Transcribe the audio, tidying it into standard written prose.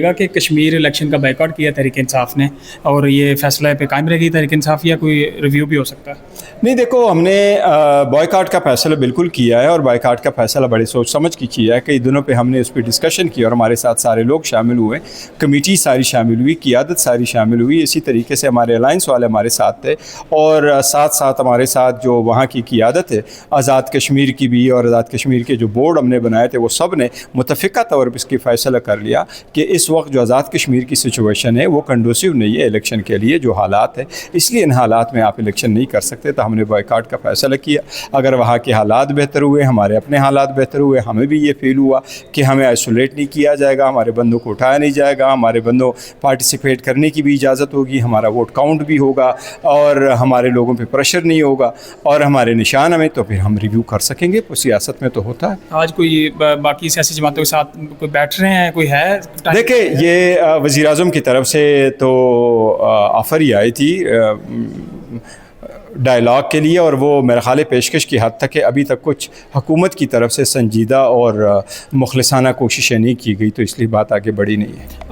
گا کہ کشمیر الیکشن کا بائیکاٹ کیا تحریک انصاف نے اور یہ فیصلہ پہ قائم رہے گی تحریک انصاف یا کوئی ریویو بھی ہو سکتا ہے؟ نہیں، دیکھو، ہم نے بائیکاٹ کا فیصلہ بالکل کیا ہے اور بائیکاٹ کا فیصلہ بڑے سوچ سمجھ کے کیا ہے. کئی دنوں پہ ہم نے اس پہ ڈسکشن کی اور ہمارے ساتھ سارے لوگ شامل ہوئے، کمیٹی ساری شامل ہوئی، قیادت ساری شامل ہوئی. اسی طریقے سے ہمارے الائنس والے ہمارے ساتھ تھے اور ساتھ ساتھ ہمارے ساتھ جو وہاں کی قیادت ہے آزاد کشمیر کی بھی، اور آزاد کشمیر کے جو بورڈ ہم نے بنائے تھے وہ سب نے متفقہ طور پر اس کی فیصلہ کر لیا کہ اس وقت جو آزاد کشمیر کی سچویشن ہے وہ کنڈوسیو نہیں ہے الیکشن کے لیے. جو حالات ہیں اس لیے ان حالات میں آپ الیکشن نہیں کر سکتے، تو ہم نے بائیکاٹ کا فیصلہ کیا. اگر وہاں کے حالات بہتر ہوئے، ہمارے اپنے حالات بہتر ہوئے، ہمیں بھی یہ فیل ہوا کہ ہمیں آئسولیٹ نہیں کیا جائے گا، ہمارے بندوں کو اٹھایا نہیں جائے گا، ہمارے بندوں پارٹیسپیٹ کرنے کی بھی اجازت ہوگی، ہمارا ووٹ کاؤنٹ بھی ہوگا اور ہمارے لوگوں پہ پریشر نہیں ہوگا اور ہمارے نشان ہمیں، تو پھر ہم ریویو کر سکیں گے. سیاست میں تو ہوتا ہے. آج کوئی باقی سیاسی جماعتوں کے ساتھ کوئی بیٹھ رہے ہیں، کوئی ہے؟ دیکھیں، یہ وزیر اعظم کی طرف سے تو آفر ہی آئی تھی ڈائلاگ کے لیے، اور وہ میرا خیال ہے پیشکش کی حد تک ہے. ابھی تک کچھ حکومت کی طرف سے سنجیدہ اور مخلصانہ کوششیں نہیں کی گئی، تو اس لیے بات آگے بڑھی نہیں ہے.